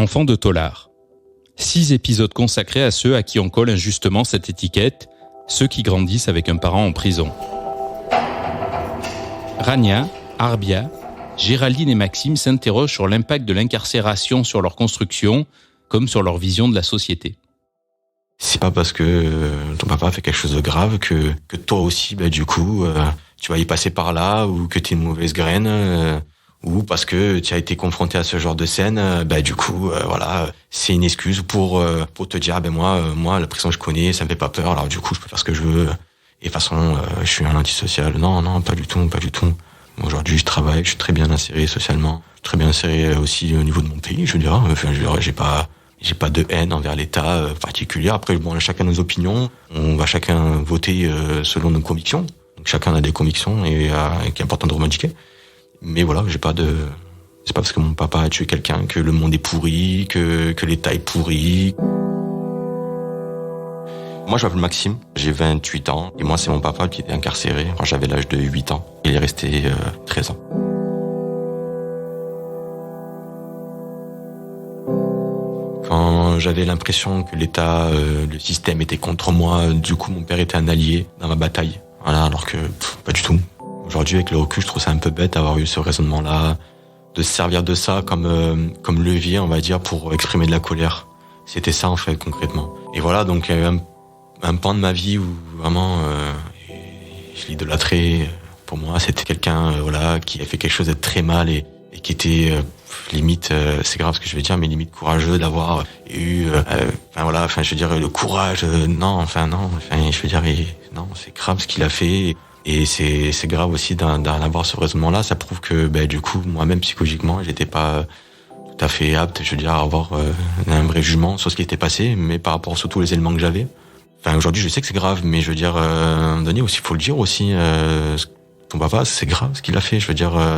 Enfants de taulards. 6 épisodes consacrés à ceux à qui on colle injustement cette étiquette, ceux qui grandissent avec un parent en prison. Rania, Arbia, Géraldine et Maxime s'interrogent sur l'impact de l'incarcération sur leur construction, comme sur leur vision de la société. C'est pas parce que ton papa fait quelque chose de grave que toi aussi, tu vas y passer par là, ou que t'es une mauvaise graine, ou parce que tu as été confronté à ce genre de scène, c'est une excuse pour te dire, moi, la prison je connais, ça me fait pas peur, alors du coup, je peux faire ce que je veux. Et de toute façon, je suis un antisocial. Non, pas du tout. Aujourd'hui, je travaille, je suis très bien inséré socialement, très bien inséré aussi au niveau de mon pays, j'ai pas de haine envers l'État particulière. Après, chacun nos opinions. On va chacun voter selon nos convictions. Donc chacun a des convictions et qui est important de revendiquer. Mais voilà, c'est pas parce que mon papa a tué quelqu'un que le monde est pourri, que l'État est pourri. Moi, je m'appelle Maxime, j'ai 28 ans. Et moi, c'est mon papa qui était incarcéré quand j'avais l'âge de 8 ans. Il est resté 13 ans. Quand j'avais l'impression que l'État, le système était contre moi, du coup mon père était un allié dans ma bataille. Voilà, alors que pas du tout. Aujourd'hui, avec le recul, je trouve ça un peu bête d'avoir eu ce raisonnement-là, de se servir de ça comme levier, on va dire, pour exprimer de la colère. C'était ça en fait, concrètement. Et voilà, donc il y a eu un pan de ma vie où vraiment je l'idolâtrais. Pour moi, c'était quelqu'un qui a fait quelque chose de très mal et qui était limite, c'est grave ce que je vais dire, mais limite courageux d'avoir eu, le courage, non, c'est grave ce qu'il a fait, et c'est grave aussi d'en avoir ce raisonnement-là. Ça prouve que, du coup, moi-même psychologiquement, j'étais pas tout à fait apte, à avoir un vrai jugement sur ce qui était passé, mais par rapport surtout aux éléments que j'avais. Enfin, aujourd'hui, je sais que c'est grave, mais à un moment donné aussi, faut le dire aussi. Ton papa, c'est grave ce qu'il a fait.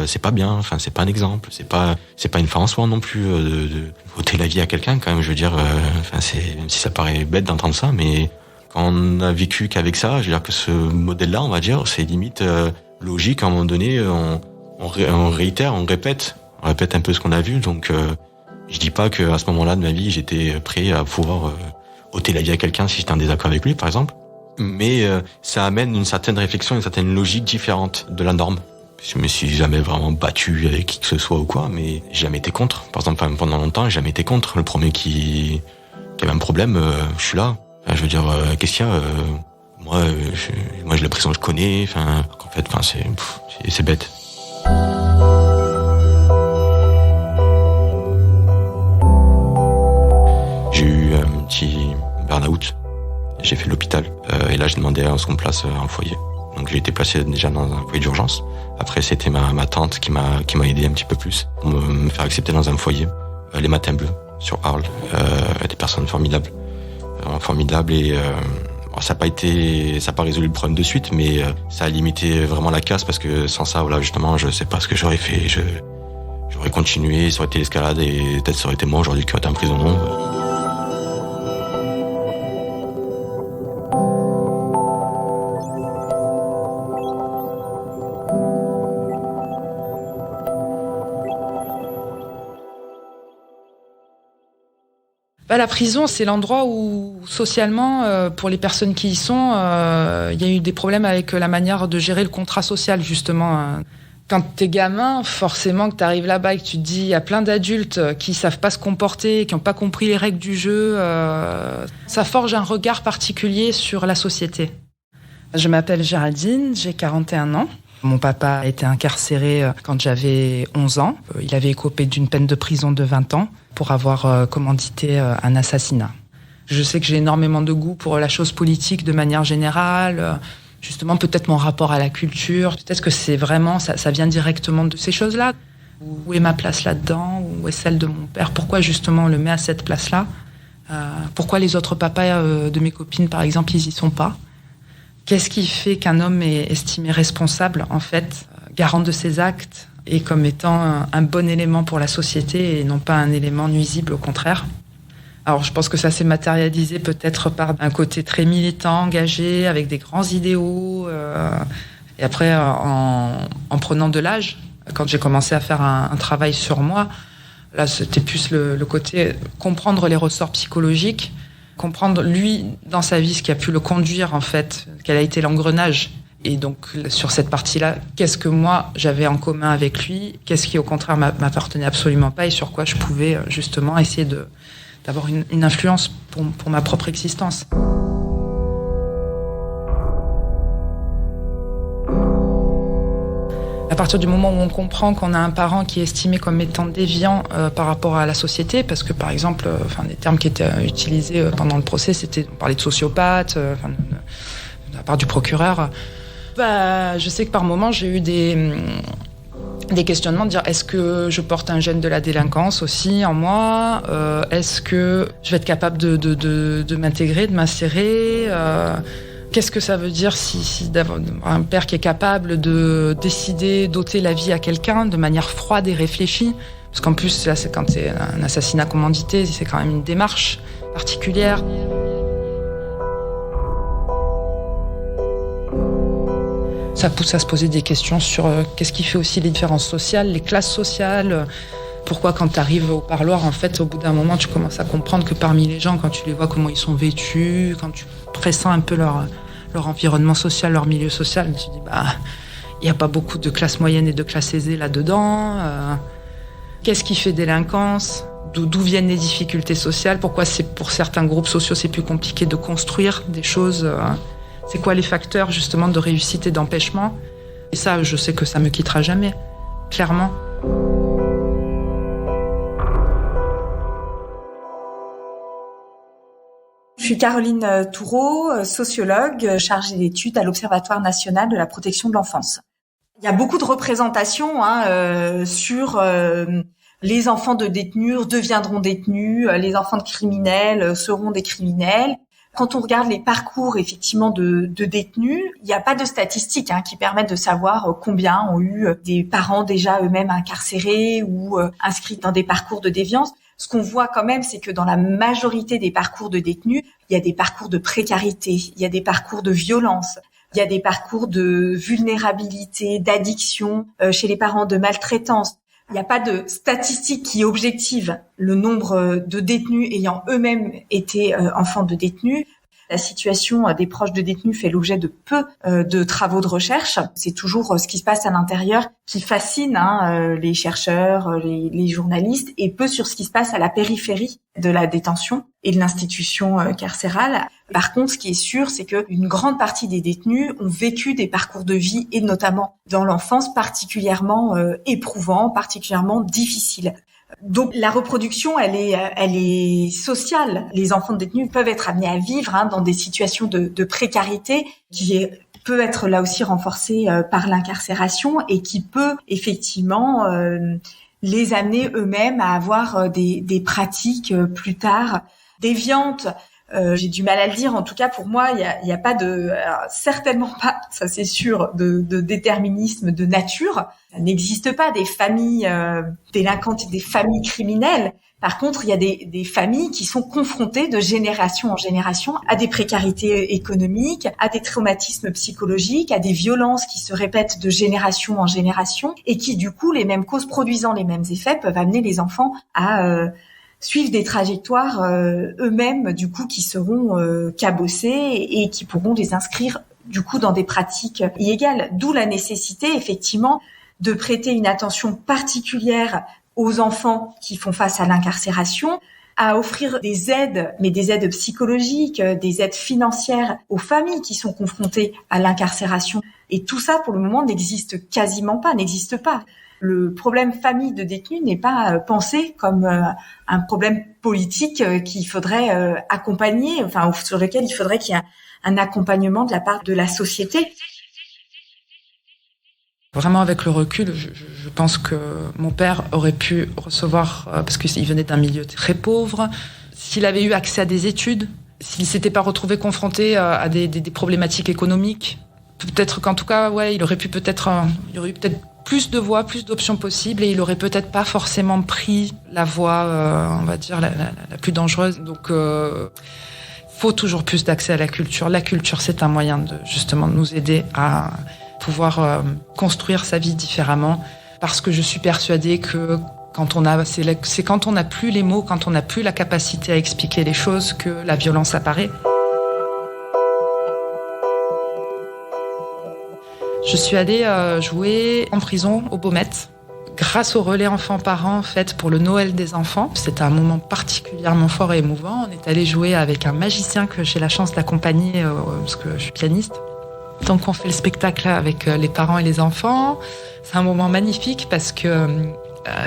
C'est pas bien. Enfin, c'est pas un exemple. C'est pas une fin en soi non plus de ôter la vie à quelqu'un quand même. Même si ça paraît bête d'entendre ça, mais quand on a vécu qu'avec ça, que ce modèle-là, on va dire, c'est limite logique. À un moment donné, on réitère, on répète un peu ce qu'on a vu. Donc, je dis pas que à ce moment-là de ma vie, j'étais prêt à pouvoir ôter la vie à quelqu'un si j'étais en désaccord avec lui, par exemple. Mais ça amène une certaine réflexion, une certaine logique différente de la norme. Je me suis jamais vraiment battu avec qui que ce soit ou quoi, mais j'ai jamais été contre. Par exemple, pendant longtemps, j'ai jamais été contre. Le premier qui avait un problème, je suis là. Qu'est-ce qu'il y a Moi, j'ai la prison, je connais. En fait, c'est bête. J'ai eu un petit burn-out. J'ai fait l'hôpital et là j'ai demandé à ce qu'on me place en foyer. Donc j'ai été placé déjà dans un foyer d'urgence. Après c'était ma tante qui m'a aidé un petit peu plus pour me faire accepter dans un foyer. Les Matins Bleus sur Arles, des personnes formidables et ça a pas résolu le problème de suite, mais ça a limité vraiment la casse parce que sans ça justement je sais pas ce que j'aurais fait. J'aurais continué, ça aurait été l'escalade et peut-être ça aurait été moi aujourd'hui qui aurait été en prison. La prison, c'est l'endroit où, socialement, pour les personnes qui y sont, il y a eu des problèmes avec la manière de gérer le contrat social, justement. Quand t'es gamin, forcément que t'arrives là-bas et que tu te dis, il y a plein d'adultes qui savent pas se comporter, qui n'ont pas compris les règles du jeu, ça forge un regard particulier sur la société. Je m'appelle Géraldine, j'ai 41 ans. Mon papa a été incarcéré quand j'avais 11 ans. Il avait écopé d'une peine de prison de 20 ans pour avoir commandité un assassinat. Je sais que j'ai énormément de goût pour la chose politique de manière générale. Justement, peut-être mon rapport à la culture. Peut-être que c'est vraiment, ça vient directement de ces choses-là. Où est ma place là-dedans? Où est celle de mon père? Pourquoi justement on le met à cette place-là? Pourquoi les autres papas de mes copines, par exemple, ils y sont pas? Qu'est-ce qui fait qu'un homme est estimé responsable, en fait, garant de ses actes, et comme étant un bon élément pour la société et non pas un élément nuisible, au contraire? Alors, je pense que ça s'est matérialisé peut-être par un côté très militant, engagé, avec des grands idéaux. Et après, en prenant de l'âge, quand j'ai commencé à faire un travail sur moi, Là, c'était plus le côté comprendre les ressorts psychologiques, comprendre, lui, dans sa vie, ce qui a pu le conduire, en fait, quel a été l'engrenage. Et donc, sur cette partie-là, qu'est-ce que moi, j'avais en commun avec lui ? Qu'est-ce qui, au contraire, m'appartenait absolument pas et sur quoi je pouvais, justement, essayer d'avoir une influence pour ma propre existence. À partir du moment où on comprend qu'on a un parent qui est estimé comme étant déviant par rapport à la société, parce que par exemple, des termes qui étaient utilisés pendant le procès, on parlait de sociopathe, de la part du procureur. Je sais que par moments, j'ai eu des questionnements de dire est-ce que je porte un gène de la délinquance aussi en moi ? Est-ce que je vais être capable de m'intégrer, de m'insérer ? Qu'est-ce que ça veut dire si d'avoir un père qui est capable de décider d'ôter la vie à quelqu'un de manière froide et réfléchie ? Parce qu'en plus, là, c'est quand c'est un assassinat commandité, c'est quand même une démarche particulière. Ça pousse à se poser des questions sur qu'est-ce qui fait aussi les différences sociales, les classes sociales. Pourquoi quand tu arrives au parloir, en fait, au bout d'un moment, tu commences à comprendre que parmi les gens, quand tu les vois comment ils sont vêtus, quand tu pressens un peu leur environnement social, leur milieu social, tu te dis, il n'y a pas beaucoup de classe moyenne et de classe aisée là-dedans. Qu'est-ce qui fait délinquance ? D'où viennent les difficultés sociales ? Pourquoi pour certains groupes sociaux, c'est plus compliqué de construire des choses ? C'est quoi les facteurs, justement, de réussite et d'empêchement ? Et ça, je sais que ça me quittera jamais, clairement. Je suis Caroline Toureau, sociologue chargée d'études à l'Observatoire national de la protection de l'enfance. Il y a beaucoup de représentations sur les enfants de détenus deviendront détenus, les enfants de criminels seront des criminels. Quand on regarde les parcours effectivement de détenus, il n'y a pas de statistiques qui permettent de savoir combien ont eu des parents déjà eux-mêmes incarcérés ou inscrits dans des parcours de déviance. Ce qu'on voit quand même, c'est que dans la majorité des parcours de détenus, il y a des parcours de précarité, il y a des parcours de violence, il y a des parcours de vulnérabilité, d'addiction chez les parents, de maltraitance. Il n'y a pas de statistiques qui objectivent le nombre de détenus ayant eux-mêmes été enfants de détenus. La situation des proches de détenus fait l'objet de peu de travaux de recherche. C'est toujours ce qui se passe à l'intérieur qui fascine les chercheurs, les journalistes, et peu sur ce qui se passe à la périphérie de la détention et de l'institution carcérale. Par contre, ce qui est sûr, c'est qu'une grande partie des détenus ont vécu des parcours de vie, et notamment dans l'enfance, particulièrement éprouvants, particulièrement difficiles. Donc la reproduction, elle est sociale. Les enfants de détenus peuvent être amenés à vivre dans des situations de précarité qui peut être là aussi renforcée par l'incarcération et qui peut effectivement les amener eux-mêmes à avoir des pratiques plus tard déviantes. J'ai du mal à le dire. En tout cas, pour moi, il y a pas certainement pas, ça c'est sûr, de déterminisme de nature. Ça n'existe pas des familles délinquantes et des familles criminelles. Par contre, il y a des familles qui sont confrontées de génération en génération à des précarités économiques, à des traumatismes psychologiques, à des violences qui se répètent de génération en génération et qui, du coup, les mêmes causes produisant les mêmes effets peuvent amener les enfants à suivent des trajectoires eux-mêmes, du coup, qui seront cabossées et qui pourront les inscrire, du coup, dans des pratiques illégales. D'où la nécessité, effectivement, de prêter une attention particulière aux enfants qui font face à l'incarcération, à offrir des aides, mais des aides psychologiques, des aides financières aux familles qui sont confrontées à l'incarcération. Et tout ça, pour le moment, n'existe pas. Le problème famille de détenus n'est pas pensé comme un problème politique qu'il faudrait accompagner, sur lequel il faudrait qu'il y ait un accompagnement de la part de la société. Vraiment, avec le recul, je pense que mon père aurait pu recevoir, parce qu'il venait d'un milieu très pauvre, s'il avait eu accès à des études, s'il s'était pas retrouvé confronté à des problématiques économiques, peut-être qu'en tout cas, il y aurait eu peut-être plus de voies, plus d'options possibles, et il aurait peut-être pas forcément pris la voie, on va dire, la plus dangereuse. Donc, faut toujours plus d'accès à la culture. La culture, c'est un moyen de nous aider à pouvoir construire sa vie différemment, parce que je suis persuadée que C'est quand on n'a plus les mots, quand on n'a plus la capacité à expliquer les choses que la violence apparaît. Je suis allée jouer en prison au Baumette grâce au relais enfants-parents fait pour le Noël des enfants. C'était un moment particulièrement fort et émouvant. On est allé jouer avec un magicien que j'ai la chance d'accompagner parce que je suis pianiste. Donc on fait le spectacle avec les parents et les enfants. C'est un moment magnifique parce que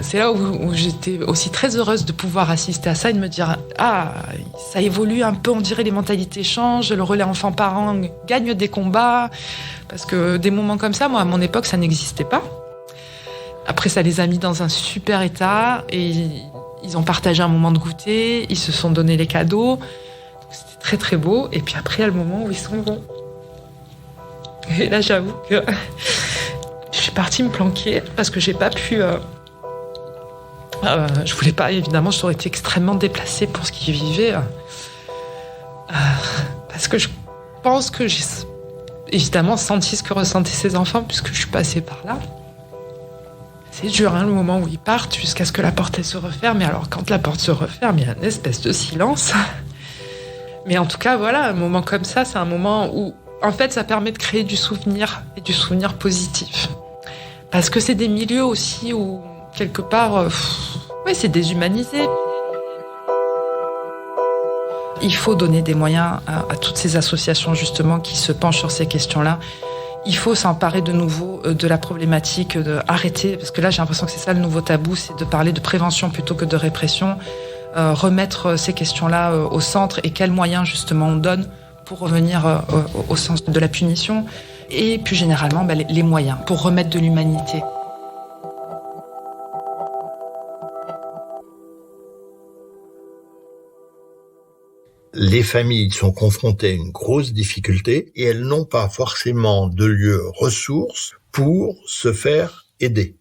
c'est là où j'étais aussi très heureuse de pouvoir assister à ça et de me dire « Ah, ça évolue un peu, on dirait les mentalités changent, le relais enfant-parent gagne des combats. » Parce que des moments comme ça, moi, à mon époque, ça n'existait pas. Après, ça les a mis dans un super état et ils ont partagé un moment de goûter, ils se sont donné les cadeaux. Donc, c'était très, très beau. Et puis après, il y a le moment où ils s'en vont. Et là, j'avoue que je suis partie me planquer parce que j'ai pas pu... je voulais pas, évidemment, j'aurais été extrêmement déplacée pour ce qu'ils vivaient. Parce que je pense que j'ai évidemment senti ce que ressentaient ces enfants puisque je suis passée par là. C'est dur, le moment où ils partent jusqu'à ce que la porte elle se referme. Et alors, quand la porte se referme, il y a une espèce de silence. Mais en tout cas, voilà, un moment comme ça, c'est un moment où, en fait, ça permet de créer du souvenir et du souvenir positif. Parce que c'est des milieux aussi où, quelque part, c'est déshumanisé. Il faut donner des moyens à toutes ces associations, justement, qui se penchent sur ces questions-là. Il faut s'emparer de nouveau de la problématique, arrêter, parce que là j'ai l'impression que c'est ça le nouveau tabou, c'est de parler de prévention plutôt que de répression, remettre ces questions-là au centre et quels moyens justement on donne pour revenir au sens de la punition et plus généralement les moyens pour remettre de l'humanité. Les familles sont confrontées à une grosse difficulté et elles n'ont pas forcément de lieu ressources pour se faire aider.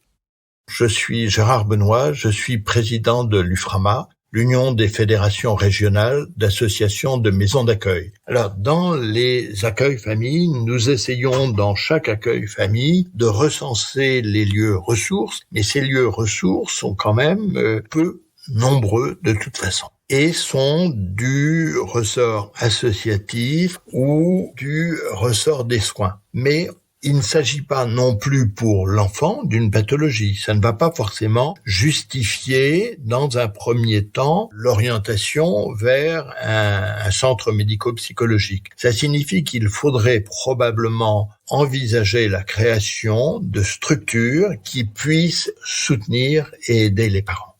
Je suis Gérard Benoît, je suis président de l'UFRAMA, l'Union des fédérations régionales d'associations de maisons d'accueil. Alors, dans les accueils familles, nous essayons dans chaque accueil famille de recenser les lieux ressources, mais ces lieux ressources sont quand même peu nombreux de toute façon et sont du ressort associatif ou du ressort des soins. Mais il ne s'agit pas non plus pour l'enfant d'une pathologie. Ça ne va pas forcément justifier, dans un premier temps, l'orientation vers un centre médico-psychologique. Ça signifie qu'il faudrait probablement envisager la création de structures qui puissent soutenir et aider les parents.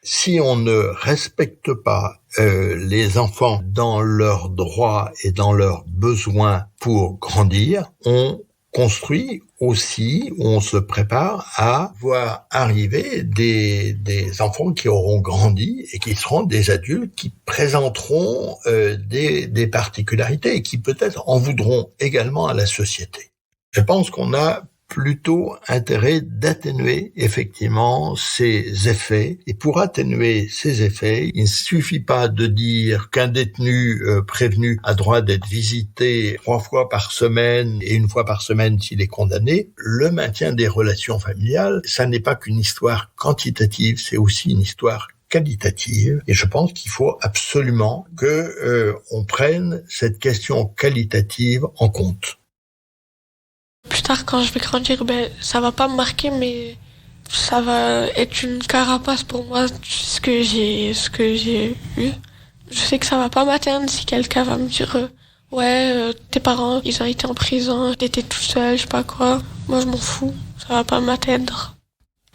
Si on ne respecte pas les enfants dans leurs droits et dans leurs besoins pour grandir, on construit aussi, on se prépare à voir arriver des enfants qui auront grandi et qui seront des adultes qui présenteront des particularités et qui peut-être en voudront également à la société. Je pense qu'on a plutôt intérêt d'atténuer effectivement ces effets. Et pour atténuer ces effets, il ne suffit pas de dire qu'un détenu prévenu a droit d'être visité 3 fois par semaine et 1 fois par semaine s'il est condamné. Le maintien des relations familiales, ça n'est pas qu'une histoire quantitative, c'est aussi une histoire qualitative. Et je pense qu'il faut absolument que on prenne cette question qualitative en compte. Plus tard, quand je vais grandir, ça va pas me marquer, mais ça va être une carapace pour moi, ce que j'ai eu. Je sais que ça va pas m'atteindre si quelqu'un va me dire tes parents, ils ont été en prison, t'étais tout seul, je sais pas quoi. Moi, je m'en fous, ça va pas m'atteindre.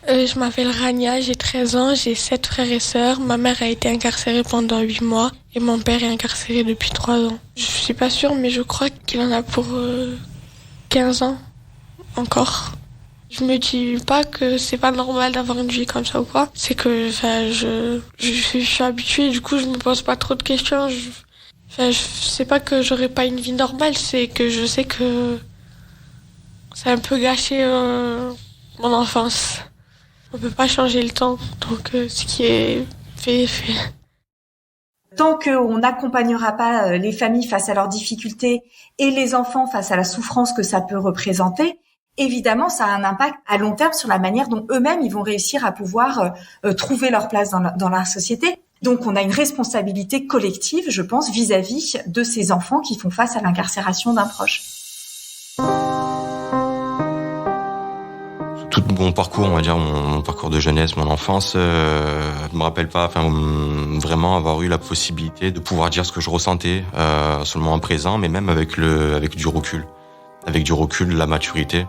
Je m'appelle Rania, j'ai 13 ans, j'ai 7 frères et sœurs. Ma mère a été incarcérée pendant 8 mois et mon père est incarcéré depuis 3 ans. Je suis pas sûre, mais je crois qu'il en a pour 15 ans encore. Je me dis pas que c'est pas normal d'avoir une vie comme ça ou quoi. C'est que je suis habituée, du coup je me pose pas trop de questions. Je sais pas que j'aurais pas une vie normale, c'est que je sais que ça a un peu gâché mon enfance. On peut pas changer le temps, donc ce qui est fait est fait. Tant qu'on n'accompagnera pas les familles face à leurs difficultés et les enfants face à la souffrance que ça peut représenter, évidemment, ça a un impact à long terme sur la manière dont eux-mêmes ils vont réussir à pouvoir trouver leur place dans la société. Donc, on a une responsabilité collective, je pense, vis-à-vis de ces enfants qui font face à l'incarcération d'un proche. Tout mon parcours, on va dire, mon parcours de jeunesse, mon enfance, je me rappelle pas, vraiment avoir eu la possibilité de pouvoir dire ce que je ressentais sur le moment présent, mais même avec du recul, la maturité,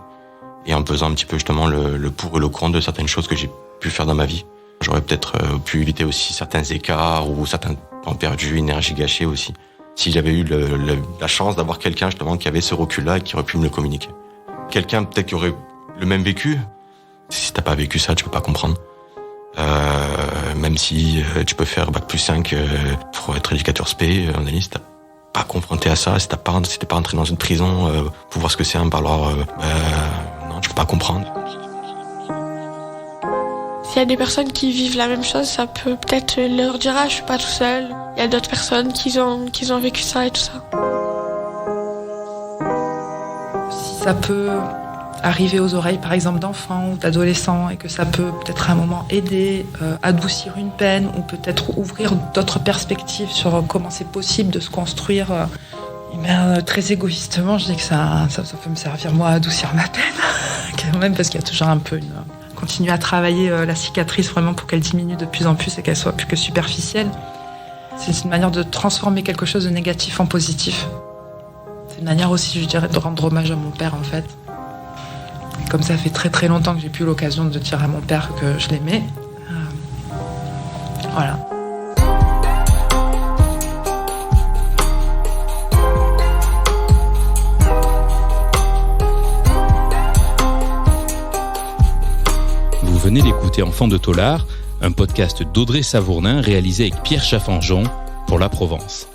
et en pesant un petit peu justement le pour et le contre de certaines choses que j'ai pu faire dans ma vie. J'aurais peut-être pu éviter aussi certains écarts ou certains temps perdus, énergie gâchée aussi, si j'avais eu la chance d'avoir quelqu'un justement qui avait ce recul-là et qui aurait pu me le communiquer. Quelqu'un peut-être qui aurait le même vécu. Si t'as pas vécu ça, tu peux pas comprendre. Même si tu peux faire bac+5 pour être éducateur spé, si t'as pas confronté à ça, si t'es pas rentré dans une prison pour voir ce que c'est, non, tu peux pas comprendre. S'il y a des personnes qui vivent la même chose, ça peut peut-être leur dire je suis pas tout seul. Il y a d'autres personnes qui ont vécu ça et tout ça. Si ça peut arriver aux oreilles, par exemple, d'enfants ou d'adolescents, et que ça peut peut-être à un moment aider, adoucir une peine, ou peut-être ouvrir d'autres perspectives sur comment c'est possible de se construire. Très égoïstement, je dis que ça peut me servir, moi, à adoucir ma peine, quand même, parce qu'il y a toujours un peu continuer à travailler la cicatrice vraiment pour qu'elle diminue de plus en plus et qu'elle soit plus que superficielle. C'est une manière de transformer quelque chose de négatif en positif. C'est une manière aussi, je dirais, de rendre hommage à mon père, en fait. Comme ça fait très très longtemps que j'ai plus eu l'occasion de dire à mon père que je l'aimais. Voilà. Vous venez d'écouter Enfants de Tôlard, un podcast d'Audrey Savournin réalisé avec Pierre Chaffanjon pour La Provence.